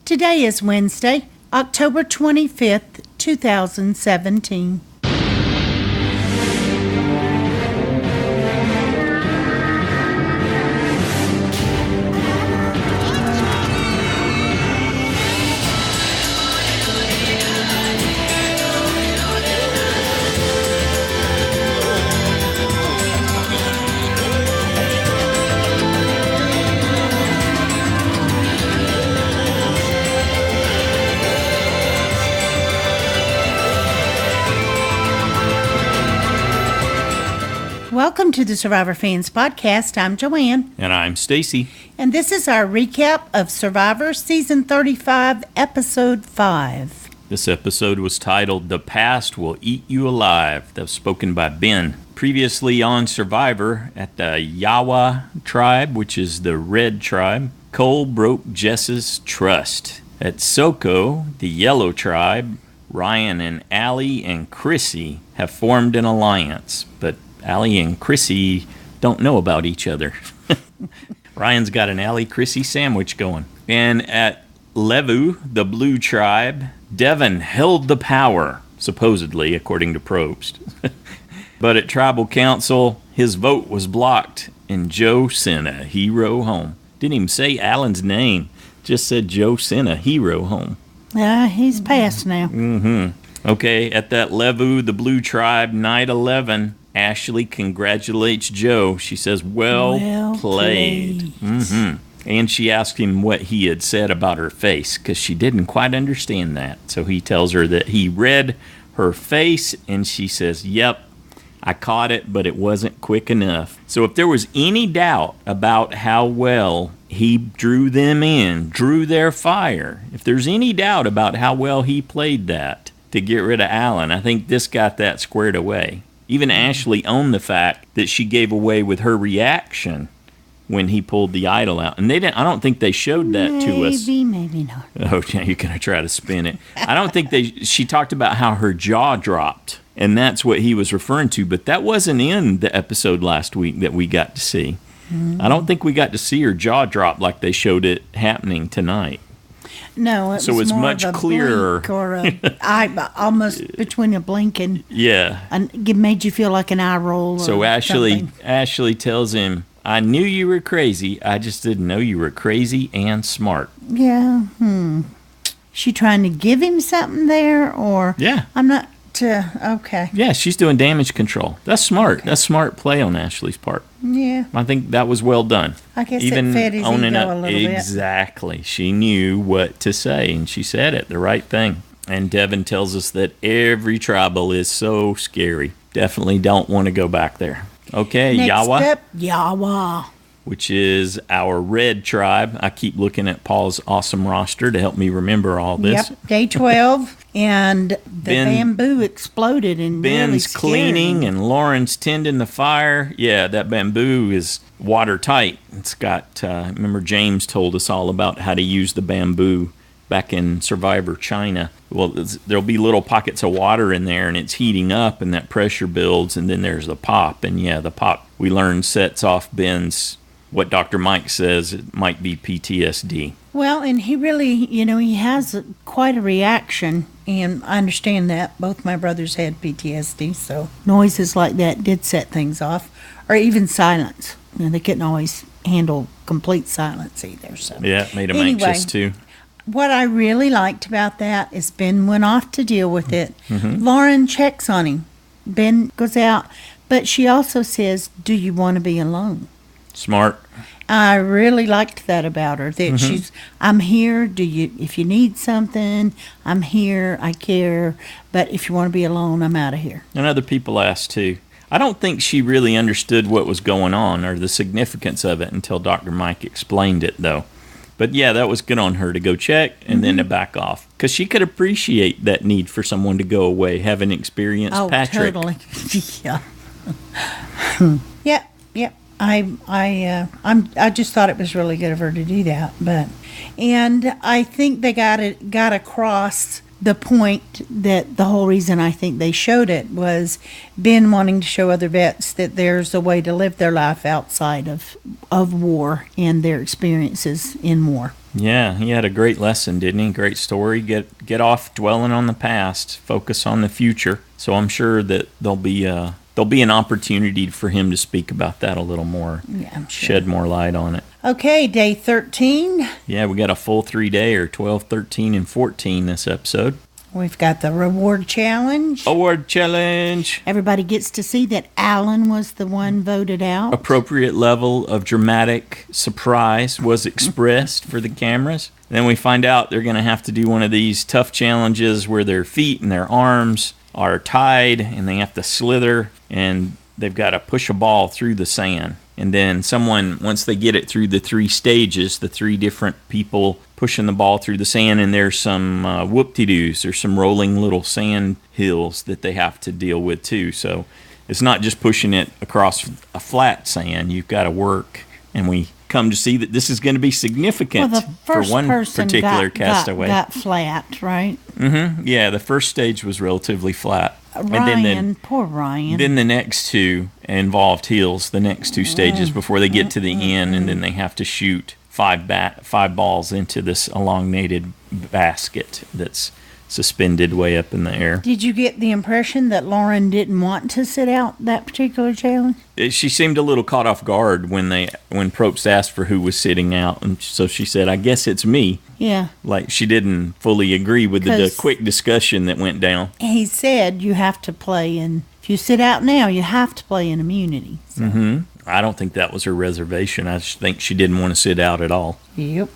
Today is Wednesday, October 25th, 2017. Welcome to the Survivor Fans Podcast. I'm Joanne. And I'm Stacy. And this is our recap of Survivor Season 35, Episode 5. This episode was titled, The Past Will Eat You Alive. That was spoken by Ben. Previously on Survivor, at the Yawa tribe, which is the red tribe, Cole broke Jess's trust. At Soko, the yellow tribe, Ryan and Allie and Chrissy have formed an alliance, but Allie and Chrissy don't know about each other. Ryan's got an Allie-Chrissy sandwich going. And at Levu, the blue tribe, Devon held the power, supposedly, according to Probst. But at tribal council, his vote was blocked, and Joe sent a hero home. Didn't even say Alan's name, just said Joe sent a hero home. He's passed now. Okay, at that Levu, the blue tribe, night 11, Ashley congratulates Joe. She says, well played. And she asked him what he had said about her face, because she didn't quite understand that. So he tells her that he read her face, and she says, yep, I caught it, but it wasn't quick enough. So if there was any doubt about how well he drew them in, drew their fire, if there's any doubt about how well he played that to get rid of Alan, I think this got that squared away. Even Ashley owned the fact that she gave away with her reaction when he pulled the idol out. And they didn't. I don't think they showed that to us. Maybe not. Oh, yeah, you're going to try to spin it. I don't think she talked about how her jaw dropped, and that's what he was referring to. But that wasn't in the episode last week that we got to see. I don't think we got to see her jaw drop like they showed it happening tonight. No, it was more much of a clearer, blink or almost between a blink and it made you feel like an eye roll. So Ashley tells him, "I knew you were crazy. I just didn't know you were crazy and smart." Yeah. She trying to give him something there, or I'm not. Okay. Yeah, she's doing damage control. That's smart. Okay. That's smart play on Ashley's part. Yeah. I think that was well done. I guess even it fed his ego a little bit. Exactly. She knew what to say, and she said it, the right thing. And Devon tells us that every tribal is so scary. Definitely don't want to go back there. Okay, Next Yawa. Up, Yawa. Which is our red tribe. I keep looking at Paul's awesome roster to help me remember all this. Yep, day 12, and the bamboo exploded and Ben's really cleaning and Lauren's tending the fire. Yeah, that bamboo is watertight. It's got, remember James told us all about how to use the bamboo back in Survivor China. Well, there'll be little pockets of water in there, and it's heating up, and that pressure builds, and then there's the pop. And yeah, the pop, we learned, sets off Ben's, what Dr. Mike says, it might be PTSD. Well, and he really, he has quite a reaction, and I understand that. Both my brothers had PTSD, so noises like that did set things off, or even silence. They couldn't always handle complete silence either. So yeah, it made them anxious too. What I really liked about that is Ben went off to deal with it. Lauren checks on him. Ben goes out, but she also says, "Do you want to be alone?" Smart. I really liked that about her. That I'm here. If you need something, I'm here. I care. But if you want to be alone, I'm out of here. And other people asked too. I don't think she really understood what was going on or the significance of it until Dr. Mike explained it, though. But yeah, that was good on her to go check and then to back off. Because she could appreciate that need for someone to go away, having experienced Patrick. Oh, totally. Yeah. Yep. I just thought it was really good of her to do that. And I think they got across the point that the whole reason I think they showed it was Ben wanting to show other vets that there's a way to live their life outside of war and their experiences in war. Yeah, he had a great lesson, didn't he? Great story. Get off dwelling on the past, focus on the future. So I'm sure that there'll be an opportunity for him to speak about that a little more. Yeah, I'm sure. Shed more light on it. Okay, day 13. Yeah, we got a full 3-day, or 12, 13, and 14 this episode. We've got the reward challenge. Award challenge. Everybody gets to see that Alan was the one voted out. Appropriate level of dramatic surprise was expressed for the cameras. Then we find out they're going to have to do one of these tough challenges where their feet and their arms are tied and they have to slither and they've got to push a ball through the sand. And then once they get it through the 3 stages, the 3 different people pushing the ball through the sand, and there's some whoop-de-doos. There's some rolling little sand hills that they have to deal with too. So it's not just pushing it across a flat sand. You've got to work. And we come to see that this is going to be significant for one particular castaway. Got flat, right? Mm-hmm. Yeah, the first stage was relatively flat. Poor Ryan. Then the next 2 involved hills, the next 2 stages before they get to the end, and then they have to shoot 5 balls into this elongated basket that's suspended way up in the air. Did you get the impression that Lauren didn't want to sit out that particular challenge? She seemed a little caught off guard when Probst asked for who was sitting out, and so she said, "I guess it's me." Yeah. Like she didn't fully agree with the quick discussion that went down. He said you have to play in, if you sit out now, you have to play in immunity. So. Mm-hmm. I don't think that was her reservation. I just think she didn't want to sit out at all. Yep.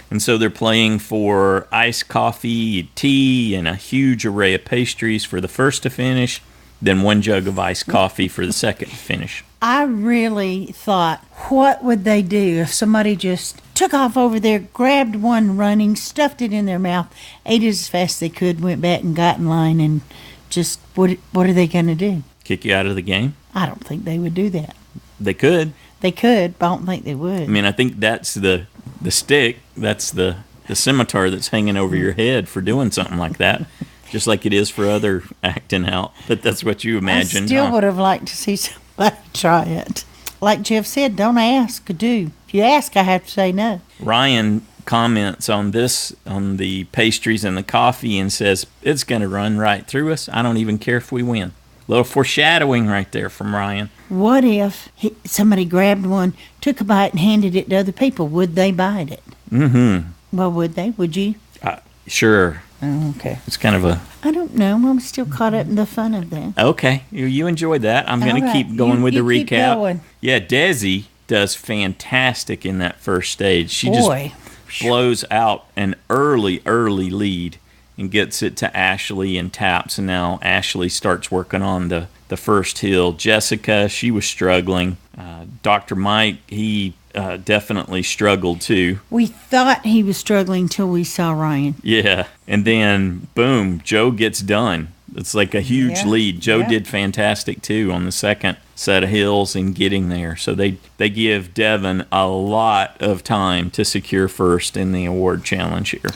And so they're playing for iced coffee, tea, and a huge array of pastries for the first to finish, then 1 jug of iced coffee for the second to finish. I really thought, what would they do if somebody just took off over there, grabbed one running, stuffed it in their mouth, ate it as fast as they could, went back and got in line, and just, what are they going to do? Kick you out of the game? I don't think they would do that. They could. They could, but I don't think they would. I mean, I think that's the stick, that's the scimitar that's hanging over your head for doing something like that. Just like it is for other acting out. But that's what you imagined. I still would have liked to see somebody try it. Like Jeff said, don't ask, do. If you ask, I have to say no. Ryan comments on the pastries and the coffee, and says, "It's going to run right through us. I don't even care if we win." Little foreshadowing right there from Ryan. What if somebody grabbed one, took a bite, and handed it to other people? Would they bite it? Mm-hmm. Well, would they? Would you? Sure. Oh, okay. It's kind of a... I don't know. I'm still caught up in the fun of that. Okay. You enjoyed that. I'm going to keep going with the recap. Keep going. Yeah, Desi does fantastic in that first stage. She just blows out an early lead and gets it to Ashley and taps, and now Ashley starts working on the first hill. Jessica, she was struggling. Dr. Mike, he definitely struggled too. We thought he was struggling till we saw Ryan. Yeah, and then boom, Joe gets done. It's like a huge lead. Joe did fantastic too on the second set of hills and getting there. So they give Devon a lot of time to secure first in the award challenge here.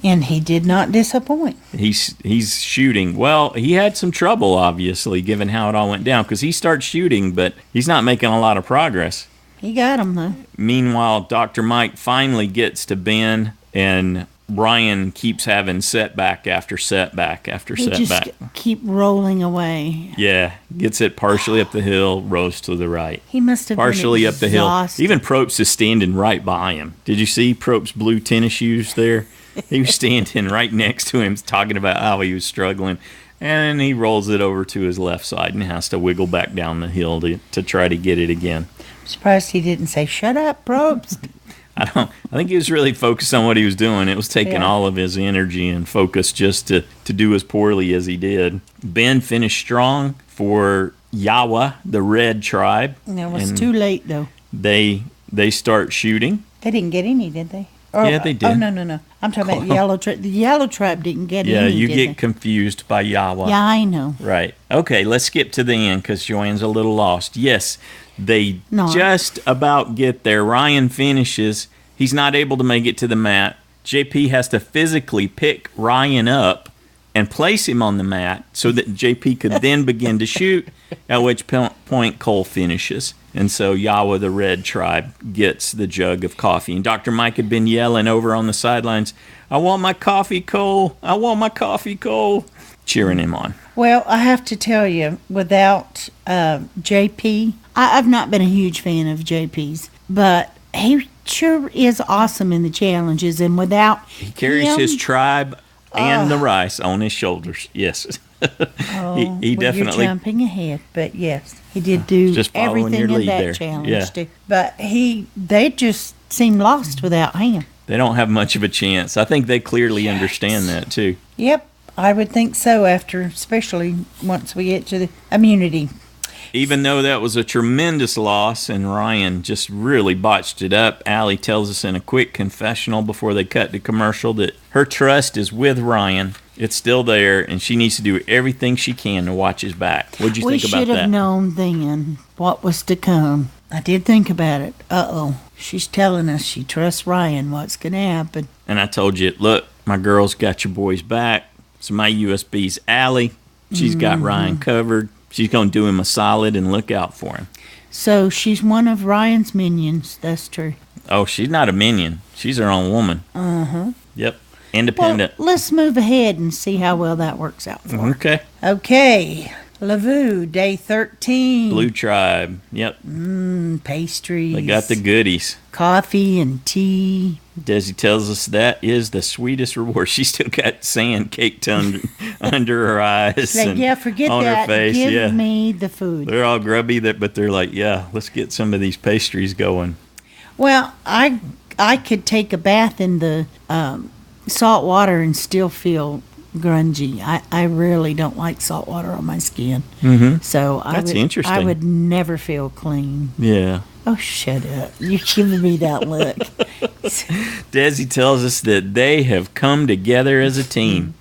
And he did not disappoint. He's shooting. Well, he had some trouble, obviously, given how it all went down, because he starts shooting, but he's not making a lot of progress. He got him, though. Meanwhile, Dr. Mike finally gets to Ben, and Ryan keeps having setback after setback after setback. Just keep rolling away. Yeah, gets it partially up the hill, rolls to the right. He must have partially been up the hill. Even Probst is standing right by him. Did you see Probst's blue tennis shoes there? He was standing right next to him, talking about how he was struggling. And he rolls it over to his left side and has to wiggle back down the hill to try to get it again. I'm surprised he didn't say, "Shut up, Probst." I think he was really focused on what he was doing. It was taking all of his energy and focus just to do as poorly as he did. Ben finished strong for Yawa, the red tribe. It was too late, though. They start shooting. They didn't get any, did they? Yeah, they did. Oh, no. I'm talking about the yellow tribe. The yellow tribe didn't get any. Yeah, you get confused by Yawa. Yeah, I know. Right. Okay, let's skip to the end because Joanne's a little lost. Yes, they just about get there. Ryan finishes. He's not able to make it to the mat. JP has to physically pick Ryan up and place him on the mat so that JP could then begin to shoot, at which point Cole finishes. And so Yawa, the red tribe, gets the jug of coffee. And Dr. Mike had been yelling over on the sidelines, "I want my coffee, Cole. I want my coffee, Cole," cheering him on. Well, I have to tell you, without JP, I've not been a huge fan of JP's, but he sure is awesome in the challenges. And without He carries him, his tribe and the rice on his shoulders. Yes. he definitely. You're jumping ahead, but yes, he did do Just following everything your in lead that there. challenge Yeah. too. But they just seem lost without him. They don't have much of a chance. I think they clearly understand that too. Yep, I would think so. Especially once we get to the immunity. Even though that was a tremendous loss and Ryan just really botched it up, Allie tells us in a quick confessional before they cut to commercial that her trust is with Ryan. It's still there, and she needs to do everything she can to watch his back. What'd you think about that? We should have known then what was to come. I did think about it. Uh-oh. She's telling us she trusts Ryan. What's going to happen? And I told you, look, my girl's got your boys back. So my USB's Allie. She's got Ryan covered. She's going to do him a solid and look out for him. So she's one of Ryan's minions. That's true. Oh, she's not a minion. She's her own woman. Uh-huh. Yep. Independent. Well, let's move ahead and see how well that works out for her. Okay. Okay. Levu, day 13. Blue tribe. Yep. Pastries. They got the goodies. Coffee and tea. Desi tells us that is the sweetest reward. She still got sand caked under her eyes Like, and yeah, forget on that. her face. Give Yeah. me the food. They're all grubby, but they're like, yeah, let's get some of these pastries going. Well, I could take a bath in the salt water and still feel grungy. I really don't like salt water on my skin. Mm-hmm. So That's interesting. I would never feel clean. Yeah. Oh, shut up. You're giving me that look. Desi tells us that they have come together as a team.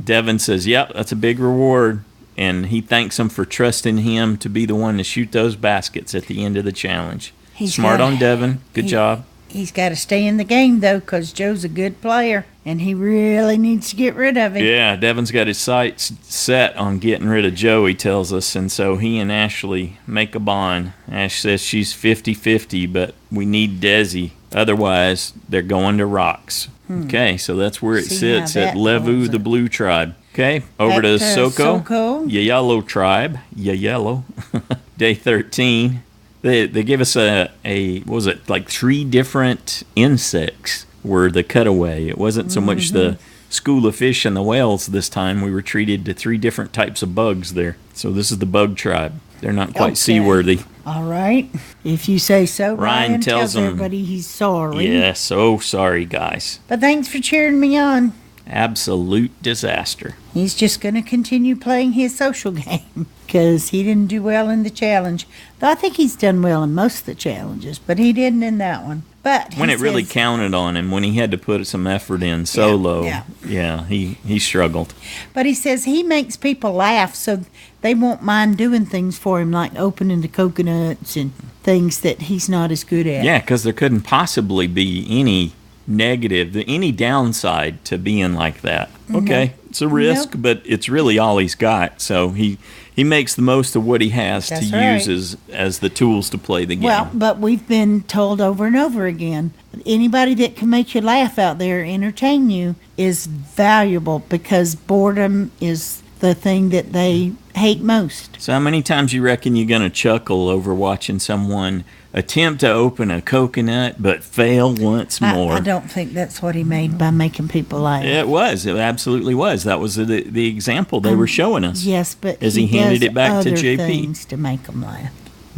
Devon says, yep, that's a big reward. And he thanks them for trusting him to be the one to shoot those baskets at the end of the challenge. Smart on Devon. Good job. He's got to stay in the game, though, because Joe's a good player, and he really needs to get rid of him. Yeah, Devon's got his sights set on getting rid of Joe, he tells us, and so he and Ashley make a bond. Ash says she's 50-50, but we need Desi. Otherwise, they're going to rocks. Okay, so that's where it See how sits at that Levu, holds the up. blue tribe. Okay, over Back to Soko, Soko. yellow tribe, yellow. Day 13. They give us a what was it, like 3 different insects were the cutaway. It wasn't so much the school of fish and the whales this time. We were treated to 3 different types of bugs there. So this is the bug tribe. They're not quite Okay. seaworthy. All right. If you say so, Ryan Ryan tells him- everybody he's sorry. Yeah, so sorry, guys. But thanks for cheering me on. Absolute disaster. He's just going to continue playing his social game because he didn't do well in the challenge. Though I think he's done well in most of the challenges, but he didn't in that one. But When he it really says- counted on him, when he had to put some effort in solo, yeah. he struggled. But he says he makes people laugh so they won't mind doing things for him, like opening the coconuts and things that he's not as good at. Yeah, because there couldn't possibly be any negative, any downside to being like that. Okay, it's a risk, but it's really all he's got. So he makes the most of what he has That's to right. use as the tools to play the game. Well, but we've been told over and over again, anybody that can make you laugh out there, entertain you, is valuable because boredom is the thing that they hate most. So how many times you reckon you're going to chuckle over watching someone attempt to open a coconut but fail once more? I don't think that's what he made by making people laugh. It was. It absolutely was. That was the example they were showing us. Yes, but As he handed does it back to other JP. things to make them laugh.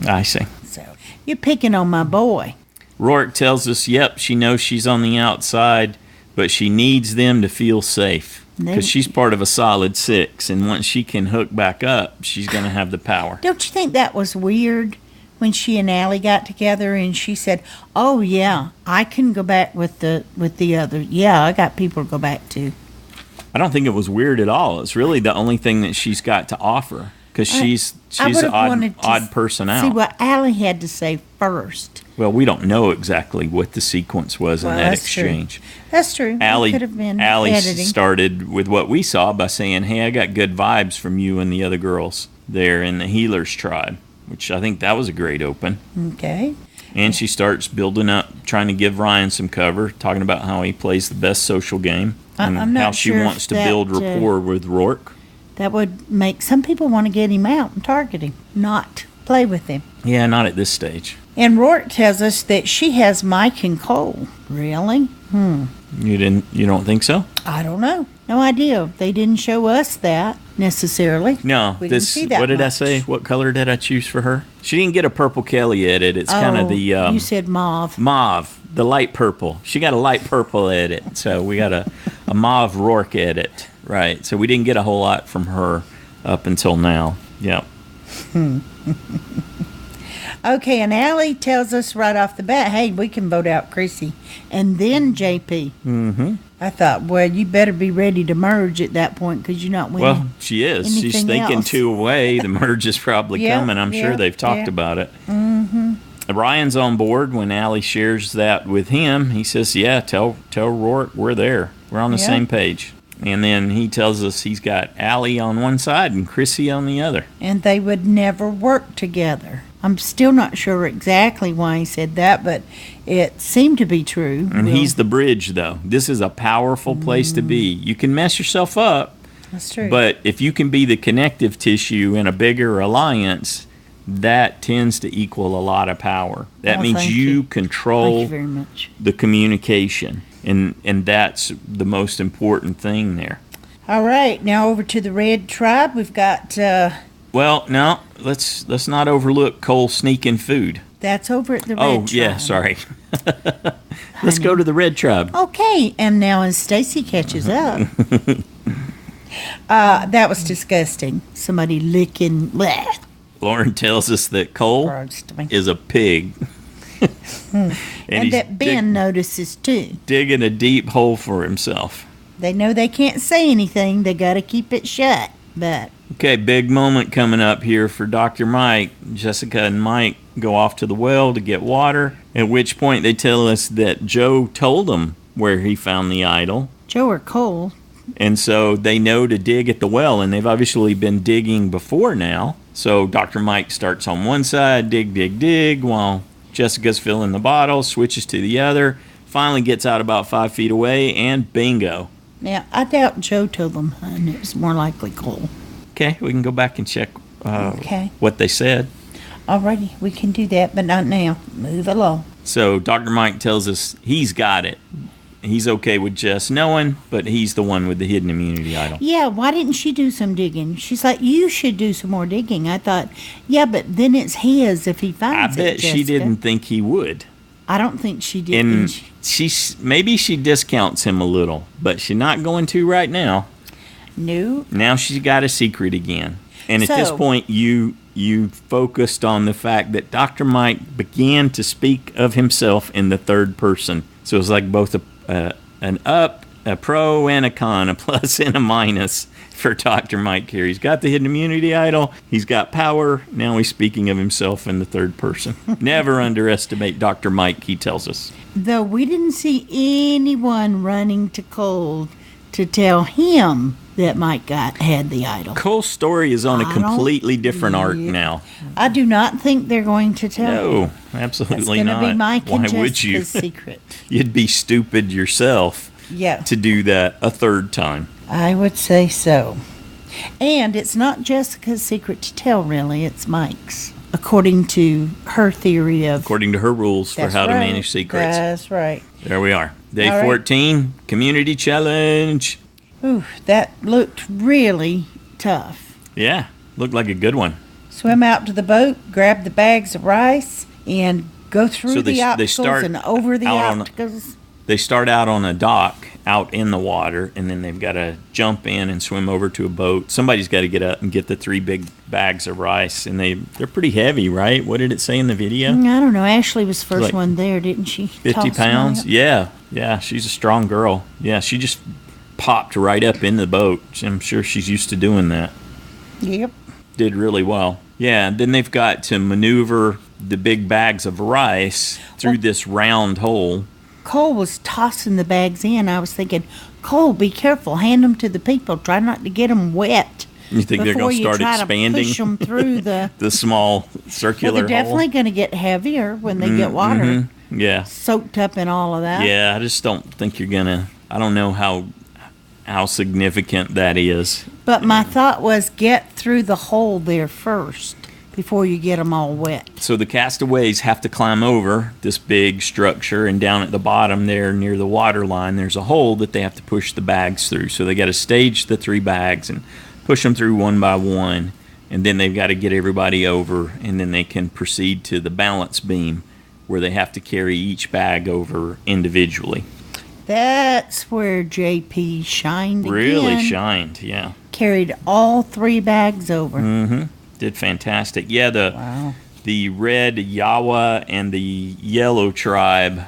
I see. So you're picking on my boy. Rourke tells us, yep, she knows she's on the outside, but she needs them to feel safe. Because she's part of a solid 6, and once she can hook back up, she's going to have the power. Don't you think that was weird when she and Allie got together and she said, "Oh yeah, I can go back with the other. Yeah, I got people to go back to." I don't think it was weird at all. It's really the only thing that she's got to offer, because she's I an would've wanted to odd person out. See what Allie had to say first. Well, we don't know exactly what the sequence was Well, in that that's true. exchange. That's true. Allie, It could have been Allie editing. started with what we saw by saying, "Hey, I got good vibes from you and the other girls there in the Healers tribe," which I think that was a great open. Okay. And she starts building up, trying to give Ryan some cover, talking about how he plays the best social game and I'm not how she sure if wants to build that, rapport with Rourke. That would make some people want to get him out and target him, not play with him. Yeah, not at this stage. And Rourke tells us that she has Mike and Cole. Really? You don't think so? I don't know. No idea. They didn't show us that necessarily. No. We didn't see that what did I much. say? What color did I choose for her? She didn't get a purple Kelly edit. It's kind of the you said mauve. mauve, the light purple. She got a light purple edit, so we got a mauve Rourke edit, right? So we didn't get a whole lot from her up until now. Yep. Okay, and Allie tells us right off the bat, hey, we can vote out Chrissy. And then JP. Mm-hmm. I thought, well, you better be ready to merge at that point because you're not winning. Well, she is. She's anything thinking else. 2 away. The merge is probably Yeah, coming. I'm sure yeah, they've talked yeah. about it. Mm-hmm. Ryan's on board when Allie shares that with him. He says, yeah, tell Rourke we're there. We're on the Yeah. same page. And then he tells us he's got Allie on one side and Chrissy on the other. And they would never work together. I'm still not sure exactly why he said that, but it seemed to be true. And he's the bridge, though. This is a powerful place to be. You can mess yourself up, That's true. but if you can be the connective tissue in a bigger alliance, that tends to equal a lot of power. That Oh, means thank you you. control Thank you very much. the communication, and that's the most important thing there. All right, now over to the Red Tribe. We've got Well, no, let's not overlook Cole sneaking food. that's over at the Red Oh, Tribe. yeah, sorry. Let's go to the Red Tribe. Okay, and now as Stacy catches up, that was disgusting. Somebody licking. Bleh, Lauren tells us that Cole gross to me. is a pig. And he's that Ben notices too. digging a deep hole for himself. They know they can't say anything. They got to keep it shut. But Okay, big moment coming up here for Dr. Mike. Jessica and Mike go off to the well to get water, at which point they tell us that Joe told them where he found the idol. Joe or Cole, And so they know to dig at the well, and they've obviously been digging before now. So Dr. Mike starts on one side, dig, while Jessica's filling the bottle, switches to the other, finally gets out about 5 feet away, and bingo. now I doubt Joe told them, and it was more likely Cole. Okay, we can go back and check Okay. what they said. Alrighty, we can do that, but not now. Move along. So Dr. Mike tells us he's got it. He's okay with Jess knowing, but he's the one with the hidden immunity idol. Yeah, why didn't she do some digging? She's like, you should do some more digging. I thought, yeah, but then it's his if he I finds it. bet she Jessica. didn't think he would. I don't think she did. And She- maybe she discounts him a little, but she's not going to right now. No. Now she's got a secret again. And at this So- point, you focused on the fact that Dr. Mike began to speak of himself in the third person. So it's like both an up, a pro, and a con, a plus and a minus for Dr. Mike here. He's got the hidden immunity idol. He's got power. Now he's speaking of himself in the third person. Never underestimate Dr. Mike, he tells us. Though we didn't see anyone running to Cole to tell him that Mike had the idol. Cole's story is on a I don't- completely different arc Yeah. now. I do not think they're going to tell him. No, That's absolutely going to not. be Mike Why and would you? Jessica's secret. You'd be stupid yourself Yeah, to do that a third time. I would say so. And it's not Jessica's secret to tell, really. It's Mike's, according to her theory of. According to her rules for That's how to right. manage secrets. That's right. There we are. Day All right. 14, community challenge. Ooh, that looked really tough. Yeah, looked like a good one. Swim out to the boat, grab the bags of rice, and go through So they the obstacles start and over the out on- obstacles. They start out on a dock out in the water, and then they've got to jump in and swim over to a boat. Somebody's got to get up and get the 3 big bags of rice, and they're pretty heavy, right? What did it say in the video? I don't know. Ashley was first Like one there, didn't she? 50 Toss them pounds? out. Yeah, she's a strong girl. Yeah, she just popped right up in the boat. I'm sure she's used to doing that. Yep. Did really well. Yeah, then they've got to maneuver the big bags of rice through this round hole. Cole was tossing the bags in. I was thinking, Cole, be careful. Hand them to the people. Try not to get them wet. You think they're going to start expanding? To push them through the the small circular Well, they're definitely going to get heavier when they get water Yeah. soaked up in all of that. Yeah, I just don't think you're going to. I don't know how significant that is. But my thought was get through the hole there first before you get them all wet. So the castaways have to climb over this big structure, and down at the bottom there near the water line, there's a hole that they have to push the bags through. So they got to stage the 3 bags and push them through one by one, and then they've got to get everybody over, and then they can proceed to the balance beam where they have to carry each bag over individually. That's where JP shined Really again. shined, yeah. Carried all 3 bags over. Mm-hmm. Did fantastic. Yeah, Wow. the red Yawa and the yellow tribe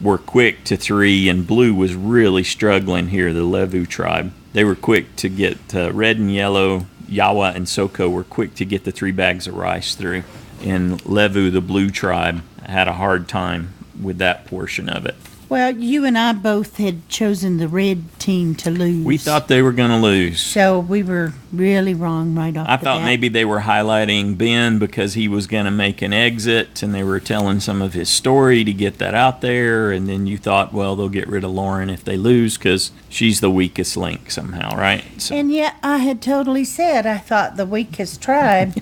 were quick to 3, and blue was really struggling here, the Levu tribe. They were quick to get red and yellow, Yawa and Soko were quick to get the 3 bags of rice through. And Levu, the blue tribe, had a hard time with that portion of it. Well, you and I both had chosen the red team to lose. We thought they were going to lose. So we were really wrong right off I the thought bat. maybe they were highlighting Ben because he was going to make an exit, and they were telling some of his story to get that out there. And then you thought, well, they'll get rid of Lauren if they lose because she's the weakest link somehow, right? So, And yet I had totally said I thought the weakest tribe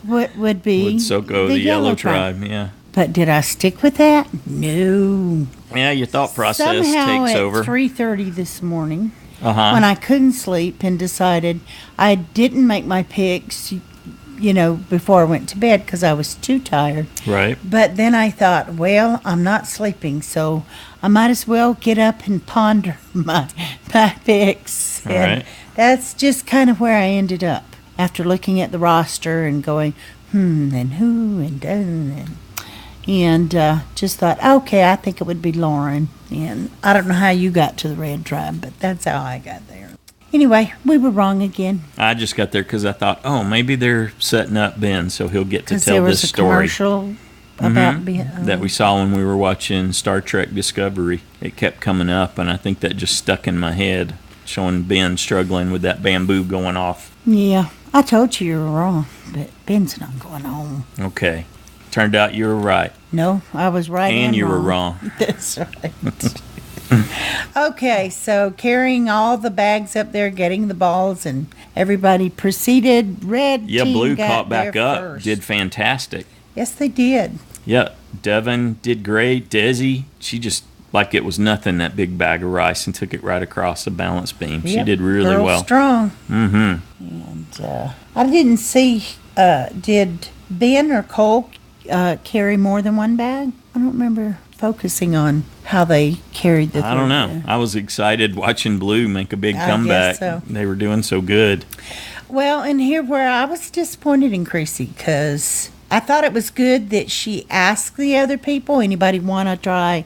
would be with Soko, the yellow tribe, yeah. But did I stick with that? No. Yeah, your thought process Somehow takes at over. 3:30 this morning, Uh-huh. when I couldn't sleep and decided I didn't make my picks, before I went to bed because I was too tired. Right. But then I thought, well, I'm not sleeping, so I might as well get up and ponder my picks. All And right. that's just kind of where I ended up after looking at the roster and going, and who, and done, and just thought, okay, I think it would be Lauren. And I don't know how you got to the red tribe, but that's how I got there. Anyway, we were wrong again. I just got there because I thought, oh, maybe they're setting up Ben so he'll get to Because tell there this was a story commercial about being... that we saw when we were watching Star Trek Discovery. It kept coming up, and I think that just stuck in my head, showing Ben struggling with that bamboo going off. Yeah, I told you were wrong, but Ben's not going home. Okay. Turned out you were right. No, I was right And you were wrong. That's right. Okay, so carrying all the bags up there, getting the balls, and everybody proceeded. Red Yeah, team Blue got caught back there up. first. Did fantastic. Yes, they did. Yeah, Devon did great. Desi, she just, like it was nothing, that big bag of rice, and took it right across the balance beam. She Yep, did really girl well. strong. Mm-hmm. And I didn't see, did Ben or Cole carry more than one bag? I don't remember focusing on how they carried the I don't know. third. I was excited watching Blue make a big I comeback. guess so. They were doing so good. Well, and here where I was disappointed in Chrissy, because I thought it was good that she asked the other people, anybody want to try,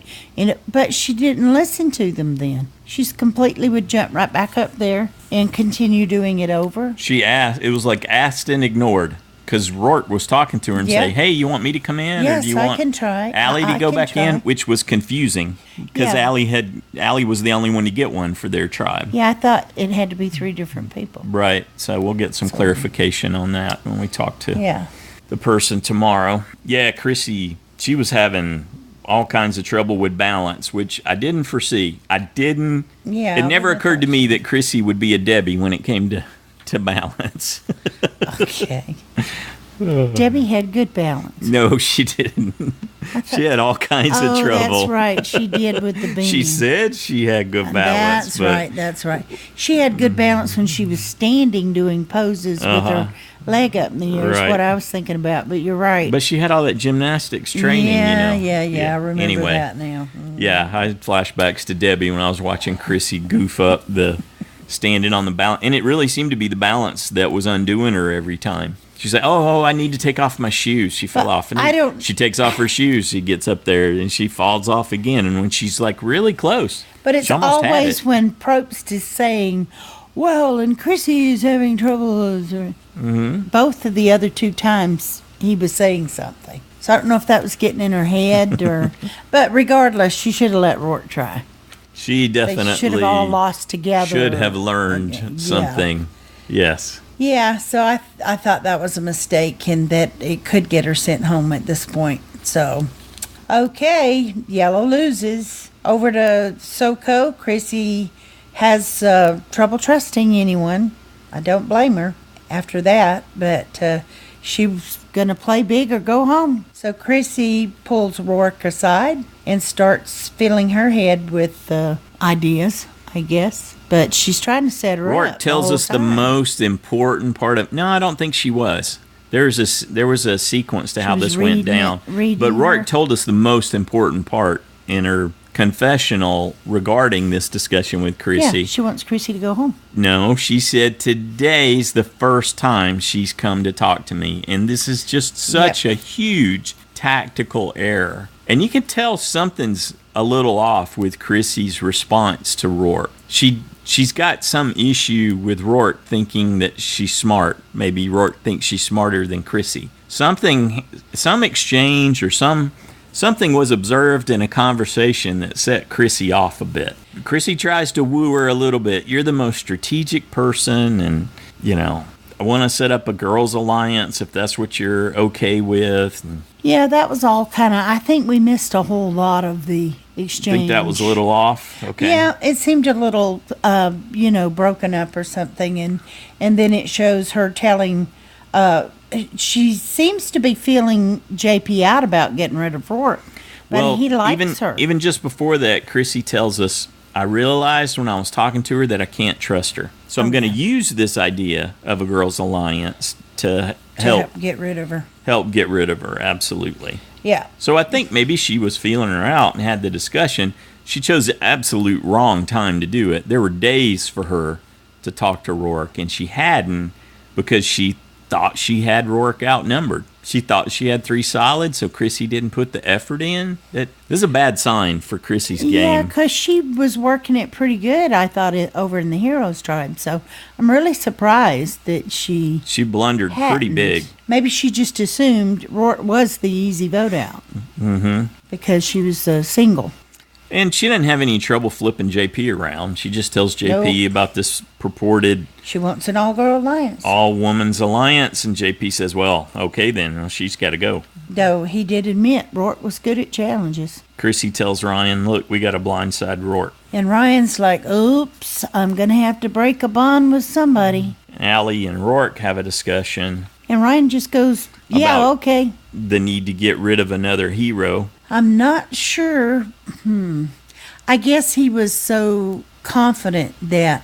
but she didn't listen to them then. She's completely would jump right back up there and continue doing it over. She asked, it was like asked and ignored. Because Rourke was talking to her and Yeah. say, hey, you want me to come in? Yes, or do you I want can try. Allie to I go can back in? try. Which was confusing. Because Yeah. Allie was the only one to get one for their tribe. Yeah, I thought it had to be 3 different people. Right. So we'll get some clarification on that when we talk to Yeah. the person tomorrow. Yeah, Chrissy, she was having all kinds of trouble with balance, which I didn't foresee. Yeah. It never well, occurred to me that Chrissy would be a Debbie when it came to balance. Okay. Debbie had good balance. No, she didn't. She had all kinds of trouble. That's right. She did with the beam. She said she had good balance. That's but right. That's right. She had good balance when she was standing doing poses with her leg up in the air. Is Right. what I was thinking about. But you're right. But she had all that gymnastics training, yeah, you know. yeah. I remember Anyway, that now. yeah, I had flashbacks to Debbie when I was watching Chrissy goof up the standing on the balance. And it really seemed to be the balance that was undoing her every time. She's like, oh, I need to take off my shoes. She fell But off. And I don't- she takes off her shoes. She gets up there and she falls off again. And when she's like really close, But it's she almost had always it. when Probst is saying, well, and Chrissy is having trouble. Mm-hmm. Both of the other 2 times, he was saying something. So I don't know if that was getting in her head or, but regardless, she should have let Rourke try. She They definitely should have all lost together. should have learned Yeah. something. Yes. Yeah, so I thought that was a mistake and that it could get her sent home at this point. So, okay, Yellow loses. Over to Soko. Chrissy has trouble trusting anyone. I don't blame her after that, but she was going to play big or go home. So Chrissy pulls Rourke aside and starts filling her head with ideas, I guess. But she's trying to set her Rourke up. tells us the time. most important part of. No, I don't think she was. There was a sequence to how was this went reading down. reading But Rourke her. told us the most important part in her confessional regarding this discussion with Chrissy. Yeah, she wants Chrissy to go home. No, she said today's the first time she's come to talk to me, and this is just such a huge tactical error. And you can tell something's a little off with Chrissy's response to Rourke. She's got some issue with Rourke thinking that she's smart. Maybe Rourke thinks she's smarter than Chrissy. Some exchange or something was observed in a conversation that set Chrissy off a bit. Chrissy tries to woo her a little bit. You're the most strategic person, and I want to set up a girls' alliance if that's what you're okay with. Yeah, that was all kind of, I think we missed a whole lot of the exchange. Think that was a little off? Okay. Yeah, it seemed a little, broken up or something. And then it shows her telling, she seems to be feeling JP out about getting rid of Rourke. But he likes her. Even just before that, Chrissy tells us, I realized when I was talking to her that I can't trust her. So I'm going to use this idea of a girls' alliance to help get rid of her. Help get rid of her, absolutely. Yeah. So I think maybe she was feeling her out and had the discussion. She chose the absolute wrong time to do it. There were days for her to talk to Rourke, and she hadn't because she thought she had Rourke outnumbered. She thought she had 3 solid, so Chrissy didn't put the effort in. This is a bad sign for Chrissy's game. Yeah, because she was working it pretty good, I thought, over in the Heroes Tribe. So I'm really surprised that she blundered pretty big. Maybe she just assumed Rourke was the easy vote out. Mm-hmm. Because she was single. And she didn't have any trouble flipping JP around. She just tells JP about this purported... She wants an all-girl alliance. All-woman's alliance, and JP says, well, okay then, well, she's got to go. Though he did admit Rourke was good at challenges. Chrissy tells Ryan, look, we got to blindside Rourke. And Ryan's like, oops, I'm going to have to break a bond with somebody. Allie and Rourke have a discussion. And Ryan just goes, yeah, okay. The need to get rid of another hero. I'm not sure. I guess he was so confident that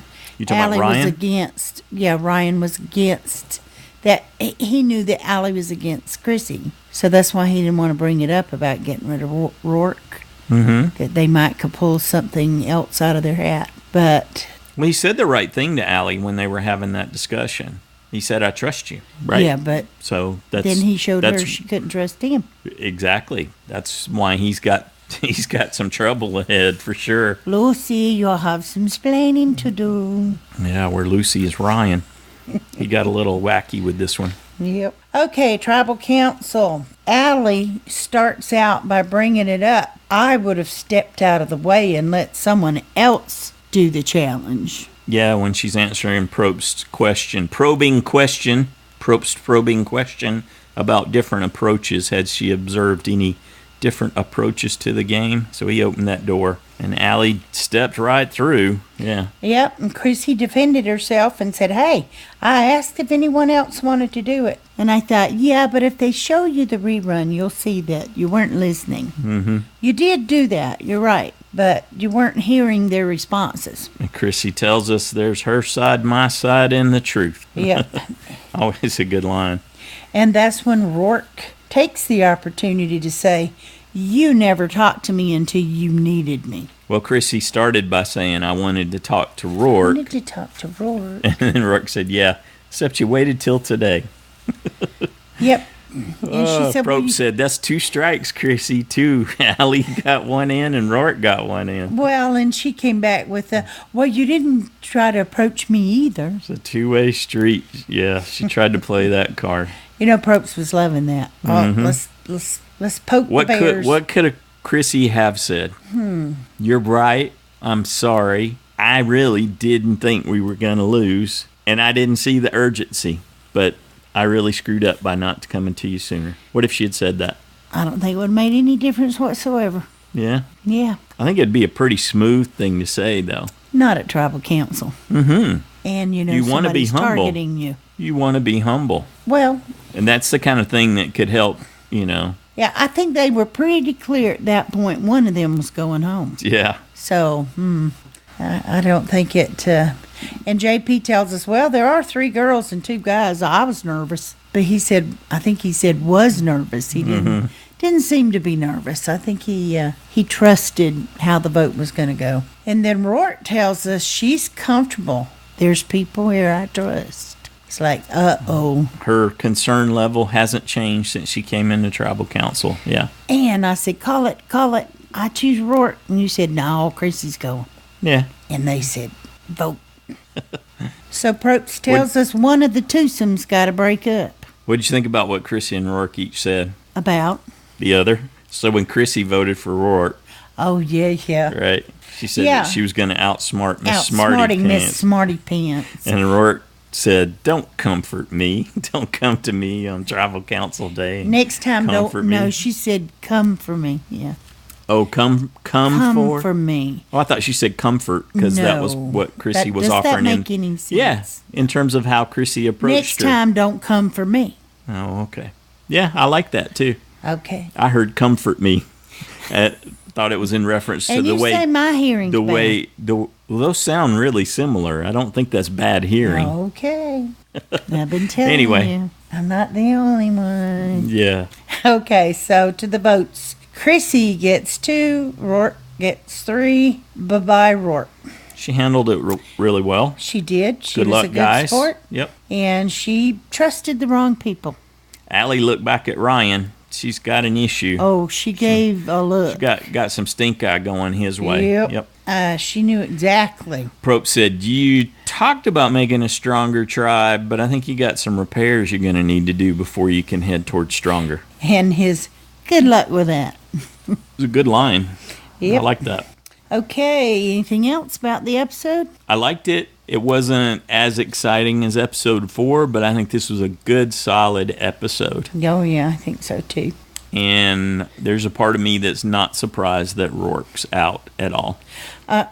Allie was against. Yeah, Ryan was against. That he knew that Allie was against Chrissy. So that's why he didn't want to bring it up about getting rid of Rourke. Mm-hmm. That they might could pull something else out of their hat. But... Well, he said the right thing to Allie when they were having that discussion. He said, I trust you. Right? Yeah, but so then he showed her she couldn't trust him. Exactly. That's why he's got some trouble ahead for sure. Lucy, you'll have some explaining to do. Yeah, where Lucy is Ryan. He got a little wacky with this one. Yep. Okay, Tribal Council. Allie starts out by bringing it up. I would have stepped out of the way and let someone else do the challenge. Yeah, when she's answering Probst's probing question about different approaches. Had she observed any different approaches to the game? So he opened that door, and Allie stepped right through. Yeah. Yep, and Chrissy defended herself and said, hey, I asked if anyone else wanted to do it. And I thought, yeah, but if they show you the rerun, you'll see that you weren't listening. Mm-hmm. You did do that, you're right, but you weren't hearing their responses. And Chrissy tells us there's her side, my side, and the truth. Yep. Always a good line. And that's when Rourke takes the opportunity to say, you never talked to me until you needed me. Well, Chrissy started by saying, I wanted to talk to Rourke. And then Rourke said, yeah, except you waited till today. Yep. And she said, Probst said, that's 2 strikes, Chrissy. 2. Allie got 1 in and Rourke got 1 in. Well, and she came back with, well, you didn't try to approach me either. It's a 2-way street. Yeah, she tried to play that card. Probst was loving that. Oh, let's poke the bears. What could Chrissy have said? You're right. I'm sorry. I really didn't think we were going to lose, and I didn't see the urgency, but I really screwed up by not coming to you sooner. What if she had said that? I don't think it would have made any difference whatsoever. Yeah? Yeah. I think it'd be a pretty smooth thing to say, though. Not at tribal council. Mm-hmm. And, you want to be somebody's humble. targeting you. You want to be humble. Well. And that's the kind of thing that could help, Yeah, I think they were pretty clear at that point. One of them was going home. Yeah. So, I don't think it... and JP tells us, well, there are 3 girls and 2 guys. I was nervous. But I think he said was nervous. He didn't seem to be nervous. I think he trusted how the vote was going to go. And then Rourke tells us she's comfortable. There's people here I trust. It's like, uh-oh. Her concern level hasn't changed since she came into tribal council. Yeah. And I said, call it. I choose Rourke. And you said, no, Chrissy's going. Yeah. And they said, vote. So Probst tells us one of the twosomes got to break up. What did you think about what Chrissy and Rourke each said? About? The other. So when Chrissy voted for Rourke. Oh, yeah. Right. She said that she was going to outsmart Miss Smarty Pants. Miss Smarty Pants. And Rourke said, don't comfort me. Don't come to me on tribal council day. Next time, comfort me. No, she said, come for me. Yeah. Oh, come for me. Oh, I thought she said comfort because that was what Chrissy was offering. Does that make any sense? Yeah, in terms of how Chrissy approached her. Next time, don't come for me. Oh, okay. Yeah, I like that too. Okay. I heard comfort me. Thought it was in reference to the way. And you say my hearing's bad. Those sound really similar. I don't think that's bad hearing. Okay. I've been telling you. I'm not the only one. Yeah. Okay, so to the votes. Chrissy gets 2, Rourke gets 3. Bye-bye, Rourke. She handled it really well. She did. She good was luck, a good guys. sport. Yep. And she trusted the wrong people. Allie looked back at Ryan. She's got an issue. Oh, she gave a look. She got some stink eye going his way. Yep. She knew exactly. Probst said, you talked about making a stronger tribe, but I think you got some repairs you're going to need to do before you can head towards stronger. And his good luck with that. It was a good line. Yep. I like that. Okay, anything else about the episode? I liked it. It wasn't as exciting as episode 4, but I think this was a good, solid episode. Oh, yeah, I think so, too. And there's a part of me that's not surprised that Rourke's out at all.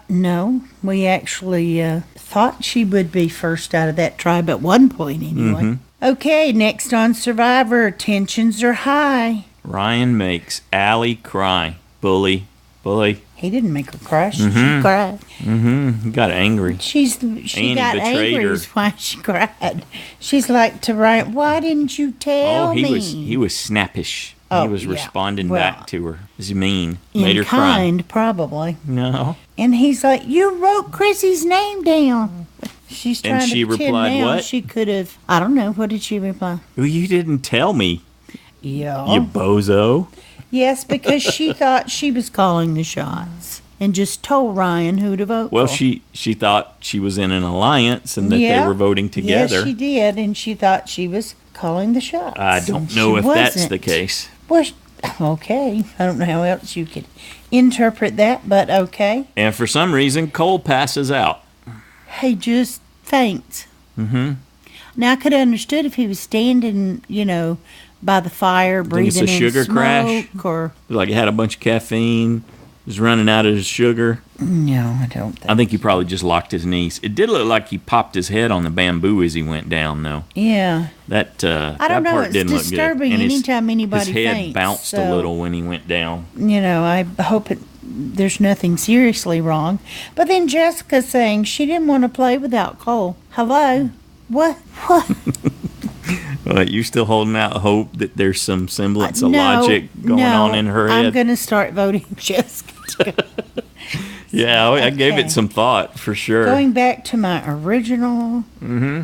No, we actually thought she would be first out of that tribe at one point, anyway. Mm-hmm. Okay, next on Survivor, tensions are high. Ryan makes Allie cry. Bully. He didn't make her cry. She cried. Mm-hmm. He got angry. She got angry is why she cried. She's like to Ryan, why didn't you tell me? He was snappish. Oh, he was responding back to her. Is mean. In Made her kind, cry. Probably. No. And he's like, you wrote Chrissy's name down. She's trying and she to replied, down. What? She could have, I don't know. What did she reply? Well, you didn't tell me. Yeah. You bozo. Yes, because she thought she was calling the shots and just told Ryan who to vote for. Well, she thought she was in an alliance and that they were voting together. Yes, she did, and she thought she was calling the shots. I don't know if that's the case. Well, okay. I don't know how else you could interpret that, but okay. And for some reason, Cole passes out. He just faints. Mm-hmm. Now, I could have understood if he was standing, by the fire, breathing in sugar smoke, crash? Or like he had a bunch of caffeine, was running out of his sugar. No, I don't think. I think he probably just locked his knees. It did look like he popped his head on the bamboo as he went down, though. Yeah. That I don't know. part didn't look good. It's disturbing anytime anybody his head faints, bounced a little when he went down. I hope there's nothing seriously wrong. But then Jessica's saying she didn't want to play without Cole. Hello? What? Well, you still holding out hope that there's some semblance of logic going on in her head? I'm going to start voting Jessica. Yeah, I gave it some thought for sure. Going back to my original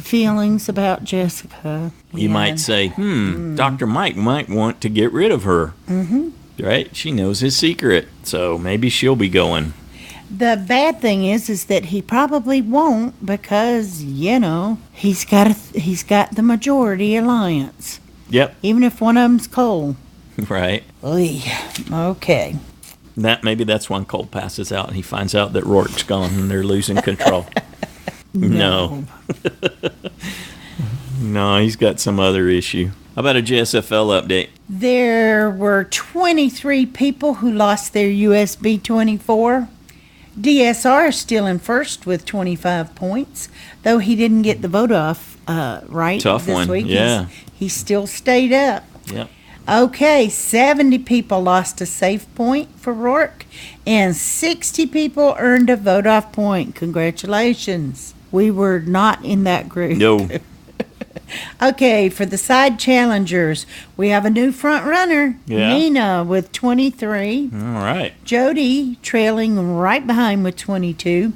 feelings about Jessica. You might say, Dr. Mike might want to get rid of her. Mm-hmm. Right? She knows his secret, so maybe she'll be going. The bad thing is that he probably won't because, he's got the majority alliance. Yep. Even if one of them's Cole. Right. Oy. Okay. Maybe that's when Cole passes out and he finds out that Rourke's gone and they're losing control. No. No, he's got some other issue. How about a JSFL update? There were 23 people who lost their USB 24. DSR is still in first with 25 points, though he didn't get the vote off right Tough this one, week. yeah. He still stayed up. Yep. Okay, 70 people lost a safe point for Rourke, and 60 people earned a vote off point. Congratulations. We were not in that group. No. Okay, for the side challengers, we have a new front runner, Yeah. Nina with 23. All right. Jody trailing right behind with 22.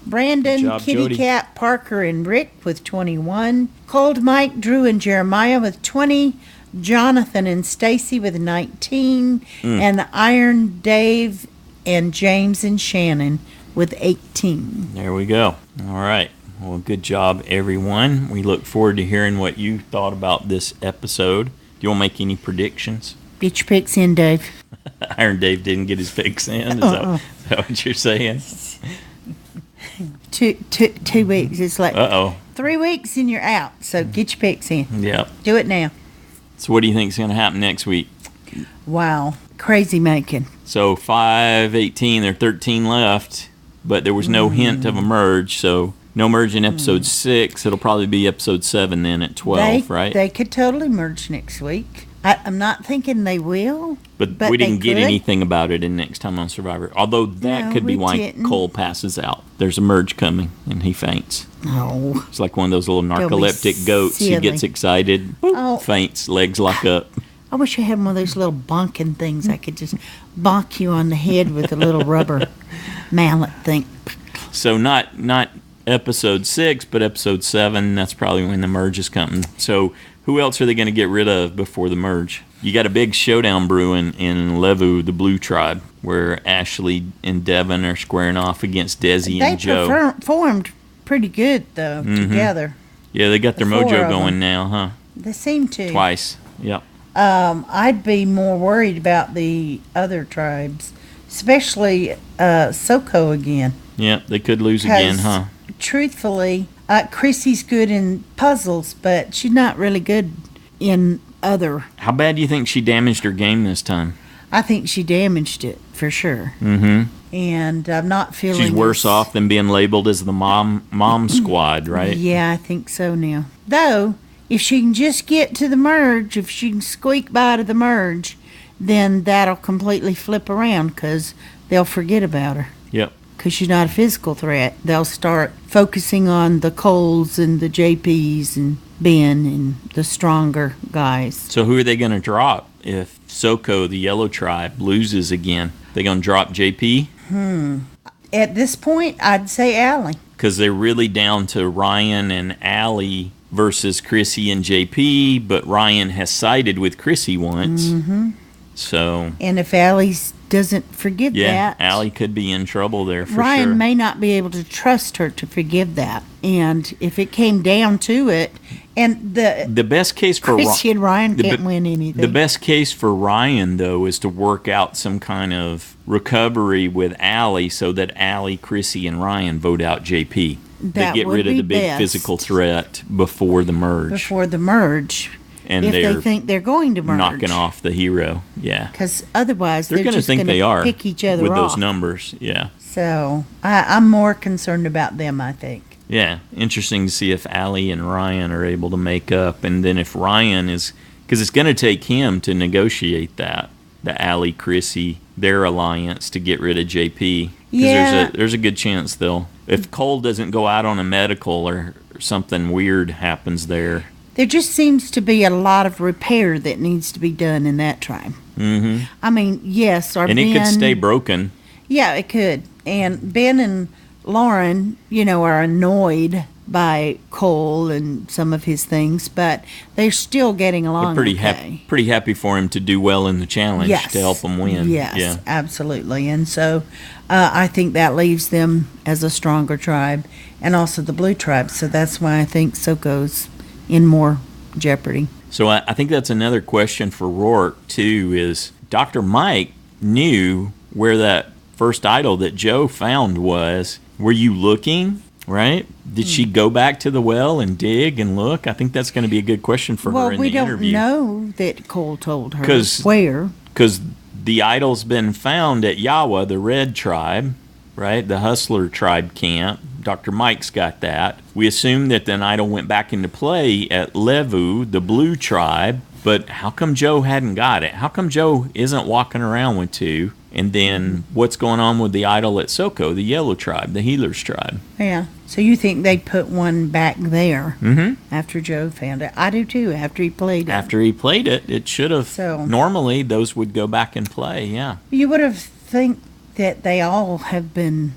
Brandon, Good job, Kitty Jody. Cat, Parker, and Rick with 21. Cold Mike, Drew, and Jeremiah with 20. Jonathan and Stacy with 19. And the Iron Dave and James and Shannon with 18. There we go. All right. Well, good job, everyone. We look forward to hearing what you thought about this episode. Do you want to make any predictions? Get your picks in, Dave. Iron Dave didn't get his picks in. Is that what you're saying? 2 weeks. It's like Uh-oh. 3 weeks and you're out. So get your picks in. Yep. Do it now. So what do you think is going to happen next week? Wow. Crazy making. So 5-18, there are 13 left, but there was no hint of a merge, so no merge in episode 6. It'll probably be episode 7 then at 12, right? They could totally merge next week. I'm not thinking they will. But they we didn't get could. anything about it in Next Time on Survivor. Although that No, could be we why didn't. Cole passes out. There's a merge coming, and he faints. No. It's like one of those little be narcoleptic goats. He silly. gets excited, boop, Oh. faints, legs lock up. I wish I had one of those little bonking things. I could just bonk you on the head with a little rubber mallet thing. So not episode 6, but episode 7. That's probably when the merge is coming. So who else are they going to get rid of before the merge? You got a big showdown brewing in Levu, the Blue Tribe, where Ashley and Devon are squaring off against Desi They and Joe. performed pretty good, though, together. Yeah, they got their the four mojo of going them. now, huh? They seem to. Twice. Yep. I'd be more worried about the other tribes, especially Soko again. Yeah, they could lose again, 'Cause huh? Truthfully, Chrissy's good in puzzles, but she's not really good in other. How bad do you think she damaged her game this time? I think she damaged it for sure. Mm-hmm. And I'm not feeling. She's worse as- off than being labeled as the mom squad, right? Yeah, I think so now. Though, if she can just get to the merge, if she can squeak by to the merge, then that'll completely flip around because they'll forget about her. Yep. Because she's not a physical threat. They'll start focusing on the Coles and the JPs and Ben and the stronger guys. So who are they going to drop if Soko, the Yellow Tribe, loses again? They going to drop JP? At this point, I'd say Allie. Because they're really down to Ryan and Allie versus Chrissy and JP, but Ryan has sided with Chrissy once. Mm-hmm. So, And if Allie doesn't forgive yeah, that, Allie could be in trouble there for Ryan sure. may not be able to trust her to forgive that. And if it came down to it, and The best case for Chrissy and Ryan the can't be- win anything. The best case for Ryan, though, is to work out some kind of recovery with Allie so that Allie, Chrissy, and Ryan vote out JP. That they get would rid of be the big best. physical threat before the merge. Before the merge, and if they're they think they're going to merge. knocking off the hero. Yeah. Because otherwise, They're going to just think gonna they are pick each other with off. those numbers. Yeah. So I'm more concerned about them, I think. Yeah. Interesting to see if Allie and Ryan are able to make up. And then if Ryan is, because it's going to take him to negotiate that, the Allie, Chrissy, their alliance to get rid of JP. 'Cause Yeah. there's a good chance they'll, if Cole doesn't go out on a medical or something weird happens there. There just seems to be a lot of repair that needs to be done in that tribe. Mm-hmm. I mean, yes, our And Ben, it could stay broken. Yeah, it could. And Ben and Lauren, are annoyed by Cole and some of his things, but they're still getting along Pretty okay. pretty happy for him to do well in the challenge Yes. to help him win. Yes, Yeah. absolutely. And so I think that leaves them as a stronger tribe and also the blue tribe. So that's why I think Soko's in more jeopardy. So I think that's another question for Rourke, too, is Dr. Mike knew where that first idol that Joe found was. Were you looking, right? Did she go back to the well and dig and look? I think that's going to be a good question for her in the interview. Well, we don't know that Cole told her where. Because the idol's been found at Yawa, the Red Tribe, right? The Hustler Tribe camp. Dr. Mike's got that. We assume that the idol went back into play at Levu, the Blue Tribe. But how come Joe hadn't got it? How come Joe isn't walking around with two? And then what's going on with the idol at Soko, the Yellow Tribe, the Healers Tribe? Yeah. So you think they put one back there after Joe found it? I do too, after he played it. After he played it, it should have. So, normally, those would go back and play, yeah. You would have think that they all have been,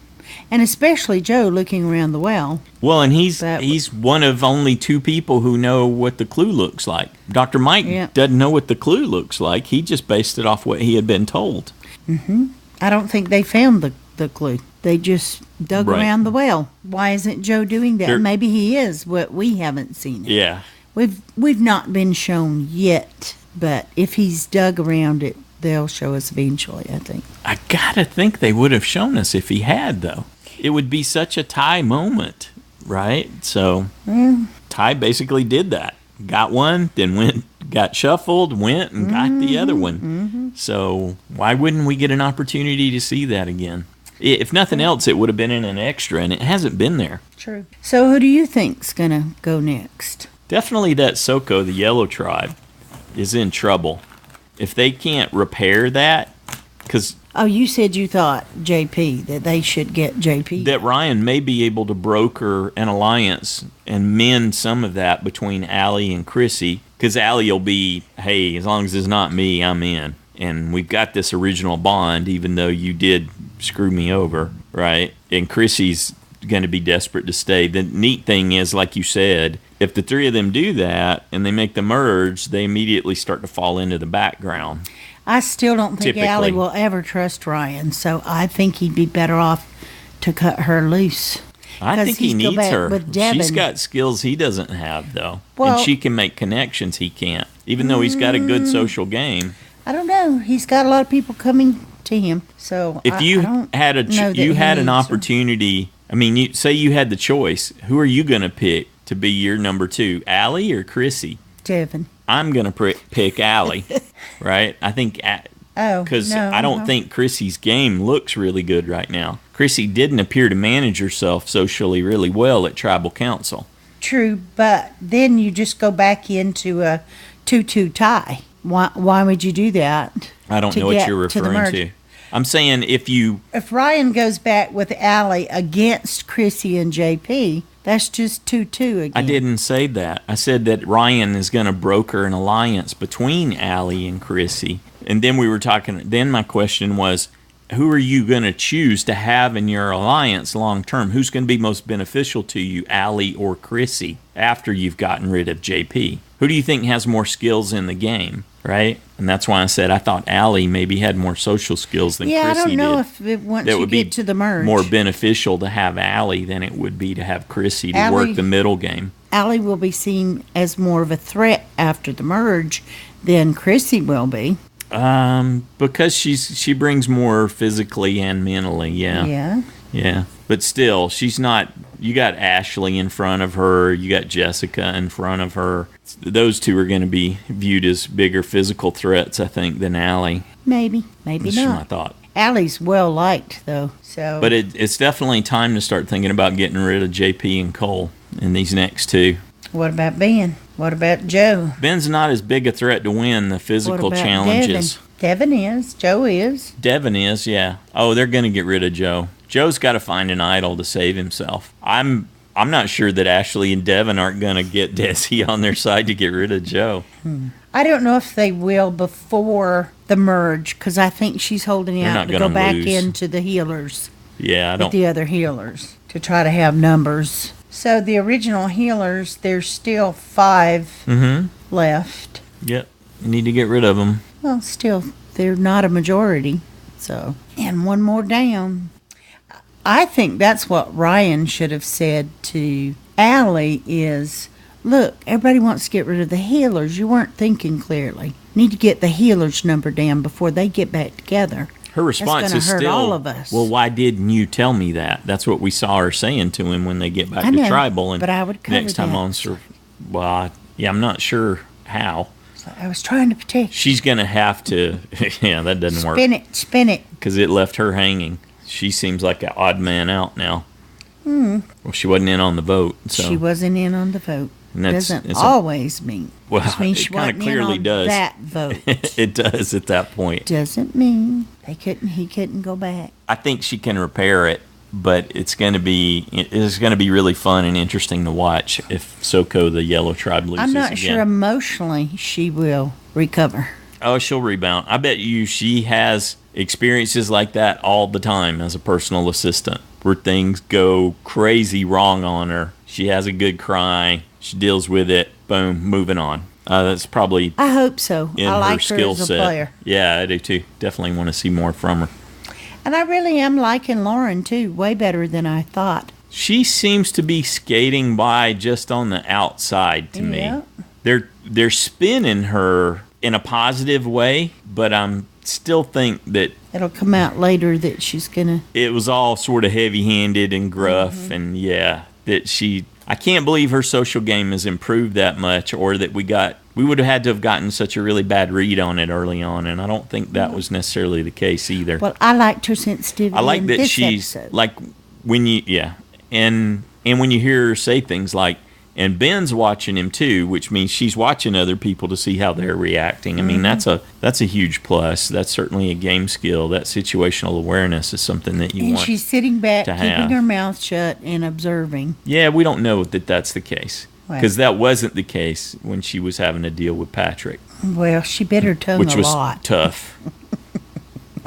and especially Joe looking around the well. Well, and he's one of only two people who know what the clue looks like. Dr. Mike doesn't know what the clue looks like. He just based it off what he had been told. I don't think they found the clue. They just dug around the well. Why isn't Joe doing that? Maybe he is, but we haven't seen it. Yeah. We've not been shown yet, but if he's dug around it, they'll show us eventually, I think. I gotta think they would have shown us if he had, though. It would be such a Ty moment, right? So Ty basically did that. Got one, then got shuffled, went and got the other one. So why wouldn't we get an opportunity to see that again? If nothing else, it would have been in an extra, and it hasn't been there. True. So who do you think's going to go next? Definitely that Soko, the Yellow Tribe, is in trouble. If they can't repair that, because... Oh, you said you thought JP, that they should get JP. That Ryan may be able to broker an alliance and mend some of that between Allie and Chrissy, because Allie will be, hey, as long as it's not me, I'm in. And we've got this original bond, even though you did screw me over, right? And Chrissy's going to be desperate to stay. The neat thing is, like you said, if the three of them do that and they make the merge, they immediately start to fall into the background. I still don't think Allie will ever trust Ryan, so I think he'd be better off to cut her loose. I think he needs her. She's got skills he doesn't have, though. Well, and she can make connections he can't, even though he's got a good social game. I don't know. He's got a lot of people coming to him. So if you had an opportunity, I mean, say you had the choice, who are you going to pick to be your number two, Allie or Chrissy? Devon. I'm going to pick Allie, right? I think, because I don't think Chrissy's game looks really good right now. Chrissy didn't appear to manage herself socially really well at Tribal Council. True, but then you just go back into a 2-2 tie. Why would you do that? I don't know what you're referring to. I'm saying if Ryan goes back with Allie against Chrissy and JP, that's just 2-2 again. I didn't say that. I said that Ryan is going to broker an alliance between Allie and Chrissy. And then then my question was, who are you going to choose to have in your alliance long term? Who's going to be most beneficial to you, Allie or Chrissy, after you've gotten rid of JP? Who do you think has more skills in the game, right? And that's why I said I thought Allie maybe had more social skills than Chrissy did. Yeah, I don't know once you get to the merge. More beneficial to have Allie than it would be to have Chrissy to work the middle game. Allie will be seen as more of a threat after the merge than Chrissy will be. Because she brings more physically and mentally, yeah. Yeah. But still, she's not. You got Ashley in front of her. You got Jessica in front of her. Those two are going to be viewed as bigger physical threats, I think, than Allie. Maybe That's not. my thought. Allie's well liked, though. So. But it's definitely time to start thinking about getting rid of JP and Cole in these next two. What about Ben? What about Joe? Ben's not as big a threat to win the physical challenges. Devon is. Joe is. Devon is, yeah. Oh, they're going to get rid of Joe. Joe's got to find an idol to save himself. I'm not sure that Ashley and Devon aren't going to get Desi on their side to get rid of Joe. I don't know if they will before the merge, because I think she's holding out to go back into the healers. Yeah, I don't. With the other healers to try to have numbers. So the original healers, there's still 5 left. Yep, you need to get rid of them. Well, still, they're not a majority. So, and one more down. I think that's what Ryan should have said to Allie is, look, everybody wants to get rid of the healers. You weren't thinking clearly. Need to get the healers' number down before they get back together. Her response That's is gonna hurt still, all of us. well, why didn't you tell me that? That's what we saw her saying to him when they get back I to know, tribal. And but I would cover next time that. on, yeah, I'm not sure how. So I was trying to protect you. She's going to have to, yeah, that doesn't work. Spin it. Because it left her hanging. She seems like an odd man out now. Well, she wasn't in on the vote. So. She wasn't in on the vote. And Doesn't always mean. Well, Just means it she kind of wasn't clearly in on does. that vote. It does at that point. Doesn't mean he couldn't go back. I think she can repair it, but it's going to be really fun and interesting to watch if Soko, the yellow tribe, loses I'm not again. sure emotionally she will recover. Oh, she'll rebound. I bet you she has experiences like that all the time as a personal assistant, where things go crazy wrong on her. She has a good cry. She deals with it. Boom, moving on. That's probably I hope so. in I her like her skill as a set. player. Yeah, I do too. Definitely want to see more from her. And I really am liking Lauren, too. Way better than I thought. She seems to be skating by just on the outside to Yeah. me. They're spinning her in a positive way, but I'm still think that It'll come out later that she's going to... it was all sort of heavy-handed and gruff, and I can't believe her social game has improved that much, or that we would have had to have gotten such a really bad read on it early on, and I don't think that was necessarily the case either. Well, I liked her sensitivity I like in that this she's episode. like when you and when you hear her say things like, and Ben's watching him too, which means she's watching other people to see how they're reacting. I mean, that's a huge plus. That's certainly a game skill. That situational awareness is something that you And want. she's sitting back, to keeping have. her mouth shut and observing. Yeah, we don't know that that's the case, Right. because that wasn't the case when she was having to deal with Patrick, Well, she bit her tongue which a was lot. tough.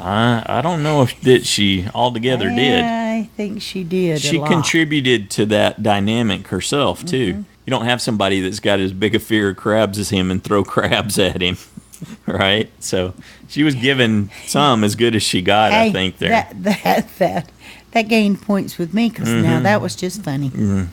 I don't know if that she altogether did. I think she did She a lot. contributed to that dynamic herself too. You don't have somebody that's got as big a fear of crabs as him and throw crabs at him, right? So she was given some as good as she got, I think there. That gained points with me because now that was just funny.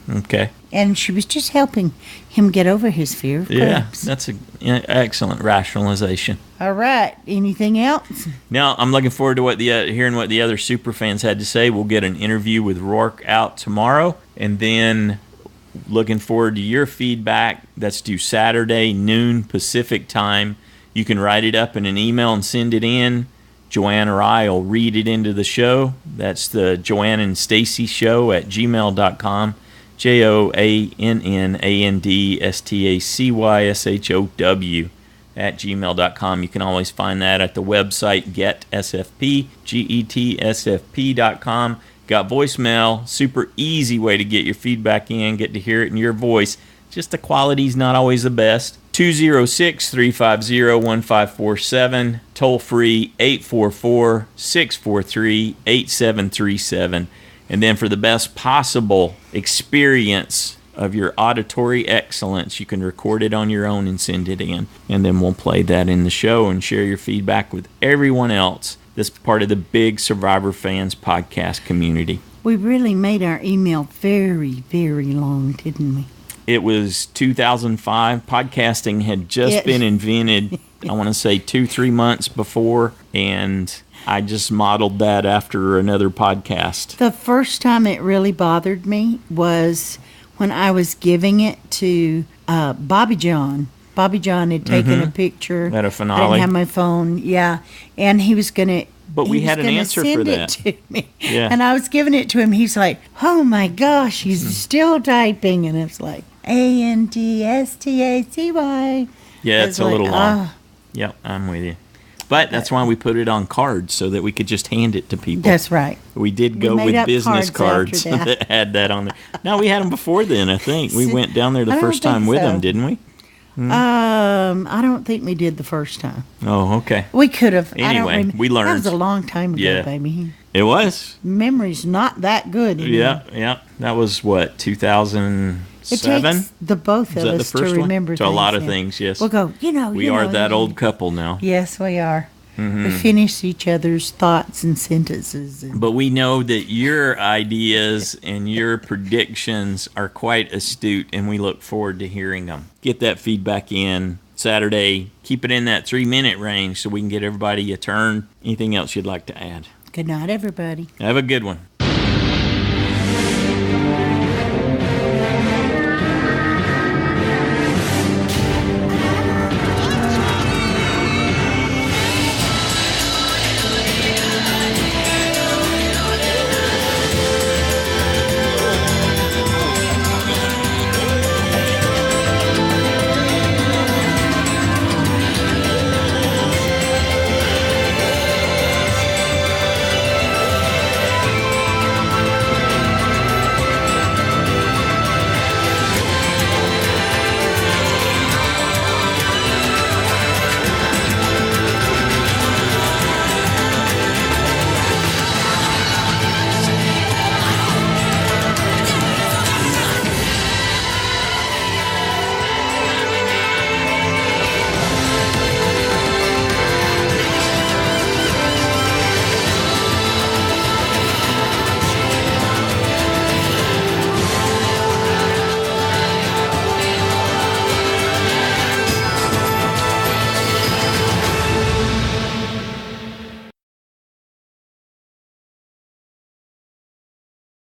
Okay. And she was just helping him get over his fear of Yeah, crabs. that's an excellent rationalization. All right. Anything else? Now, I'm looking forward to hearing what the other super fans had to say. We'll get an interview with Rourke out tomorrow, and then looking forward to your feedback. That's due Saturday, noon Pacific time. You can write it up in an email and send it in. Joanne or I will read it into the show. That's the Joanne and Stacy Show at gmail.com. JoannandStacyShow at gmail.com. You can always find that at the website GetSFP.com. Got voicemail, super easy way to get your feedback in, get to hear it in your voice. Just the quality's not always the best. 206-350-1547, toll free 844-643-8737. And then for the best possible experience of your auditory excellence, you can record it on your own and send it in. And then we'll play that in the show and share your feedback with everyone else that's part of the big Survivor Fans podcast community. We really made our email very, very long, didn't we? It was 2005. Podcasting had just been invented, I want to say 2-3 months before, and I just modeled that after another podcast. The first time it really bothered me was when I was giving it to Bobby John. Bobby John had taken a picture. At a I finale. didn't have my phone, and he was going to... But we had an answer for that. Send it to me. Yeah. And I was giving it to him. He's like, oh my gosh, he's still typing. And it's like, ANTSTACY. Yeah, it's a little long. ah. Yep, I'm with you. But that's why we put it on cards, so that we could just hand it to people. That's right. We did go made with up business cards cards after that. that had that on there. No, we had them before then, I think. We went down there the I don't first time think with so. them, didn't we? I don't think we did the first time. Oh, okay. We could have. Anyway, we learned. That was a long time ago, Yeah. baby. It was. Memory's not that good anymore. Yeah. That was what, 2007? It takes the both Is of that the us to first one? remember To a lot of yeah. things, yes. We'll go, We are that old couple now. Yes, we are. We finish each other's thoughts and sentences. And But we know that your ideas and your predictions are quite astute, and we look forward to hearing them. Get that feedback in Saturday. Keep it in that 3-minute range so we can get everybody a turn. Anything else you'd like to add? good night, everybody. Have a good one.